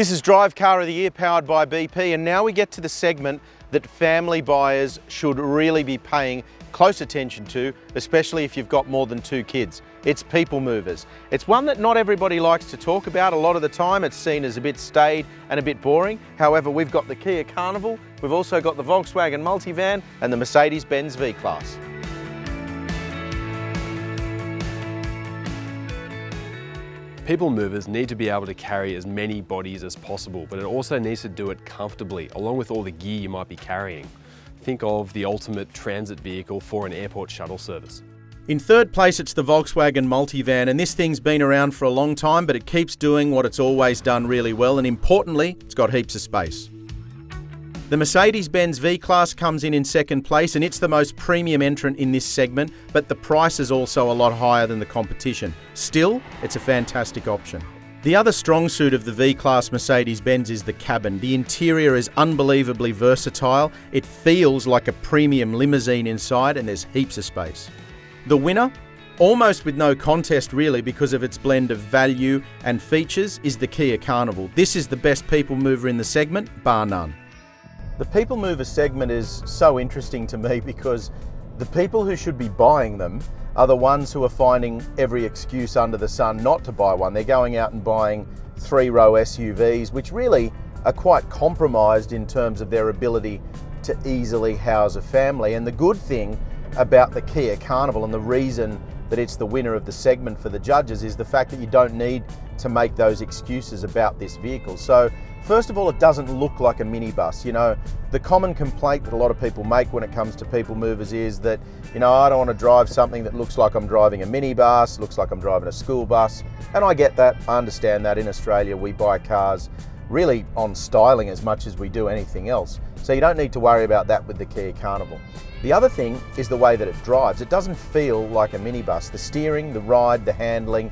This is Drive Car of the Year powered by BP, and now we get to the segment that family buyers should really be paying close attention to, especially if you've got more than 2 kids. It's people movers. It's one that not everybody likes to talk about. A lot of the time it's seen as a bit staid and a bit boring. However, we've got the Kia Carnival, we've also got the Volkswagen Multivan and the Mercedes-Benz V Class. People movers need to be able to carry as many bodies as possible, but it also needs to do it comfortably, along with all the gear you might be carrying. Think of the ultimate transit vehicle for an airport shuttle service. In third place, it's the Volkswagen Multivan, and this thing's been around for a long time, but it keeps doing what it's always done really well, and importantly, it's got heaps of space. The Mercedes-Benz V Class comes in second place, and it's the most premium entrant in this segment, but the price is also a lot higher than the competition. Still, it's a fantastic option. The other strong suit of the V Class Mercedes-Benz is the cabin. The interior is unbelievably versatile. It feels like a premium limousine inside, and there's heaps of space. The winner, almost with no contest really because of its blend of value and features, is the Kia Carnival. This is the best people mover in the segment, bar none. The people mover segment is so interesting to me because the people who should be buying them are the ones who are finding every excuse under the sun not to buy one. They're going out and buying 3-row SUVs, which really are quite compromised in terms of their ability to easily house a family. And the good thing about the Kia Carnival, and the reason that it's the winner of the segment for the judges, is the fact that you don't need to make those excuses about this vehicle. So first of all, it doesn't look like a minibus. You know, the common complaint that a lot of people make when it comes to people movers is that, you know, I don't want to drive something that looks like I'm driving a minibus, looks like I'm driving a school bus. And I get that, I understand that. In Australia, we buy cars really on styling as much as we do anything else. So you don't need to worry about that with the Kia Carnival. The other thing is the way that it drives. It doesn't feel like a minibus. The steering, the ride, the handling,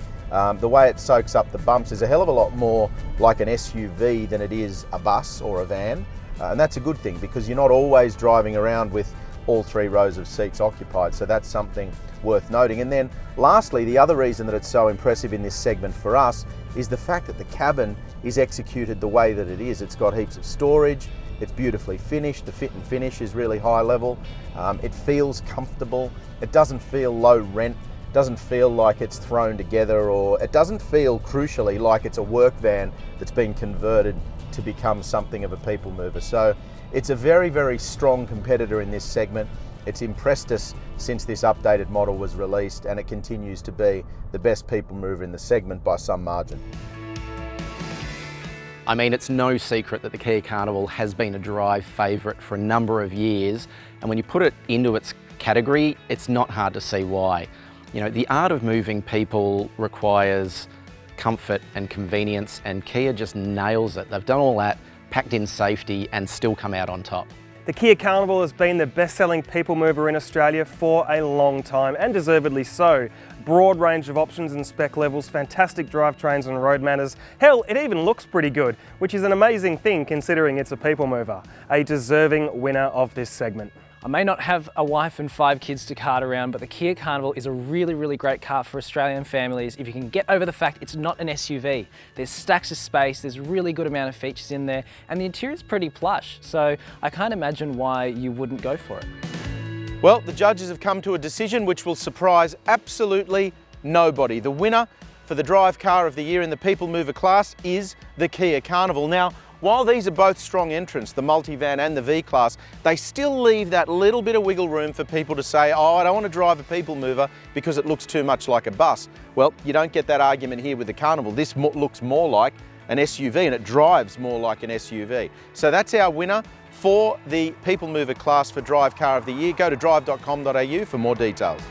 the way it soaks up the bumps is a hell of a lot more like an SUV than it is a bus or a van. And that's a good thing because you're not always driving around with all 3 rows of seats occupied. So that's something worth noting. And then lastly, the other reason that it's so impressive in this segment for us is the fact that the cabin is executed the way that it is. It's got heaps of storage. It's beautifully finished. The fit and finish is really high level. It feels comfortable. It doesn't feel low rent. It doesn't feel like it's thrown together, or it doesn't feel, crucially, like it's a work van that's been converted to become something of a people mover. So it's a very, very strong competitor in this segment. It's impressed us since this updated model was released, and it continues to be the best people mover in the segment by some margin. I mean, it's no secret that the Kia Carnival has been a drive favourite for a number of years, and when you put it into its category, it's not hard to see why. You know, the art of moving people requires comfort and convenience, and Kia just nails it. They've done all that, packed in safety, and still come out on top. The Kia Carnival has been the best-selling people mover in Australia for a long time, and deservedly so. Broad range of options and spec levels, fantastic drivetrains and road manners. Hell, it even looks pretty good, which is an amazing thing considering it's a people mover. A deserving winner of this segment. I may not have a wife and 5 kids to cart around, but the Kia Carnival is a really great car for Australian families if you can get over the fact it's not an SUV. There's stacks of space, there's a really good amount of features in there, and the interior is pretty plush, so I can't imagine why you wouldn't go for it. Well, the judges have come to a decision which will surprise absolutely nobody. The winner for the Drive Car of the Year in the People Mover class is the Kia Carnival. Now, while these are both strong entrants, the Multivan and the V Class, they still leave that little bit of wiggle room for people to say, oh, I don't want to drive a people mover because it looks too much like a bus. Well, you don't get that argument here with the Carnival. This looks more like an SUV, and it drives more like an SUV. So that's our winner for the People Mover class for Drive Car of the Year. Go to Drive.com.au for more details.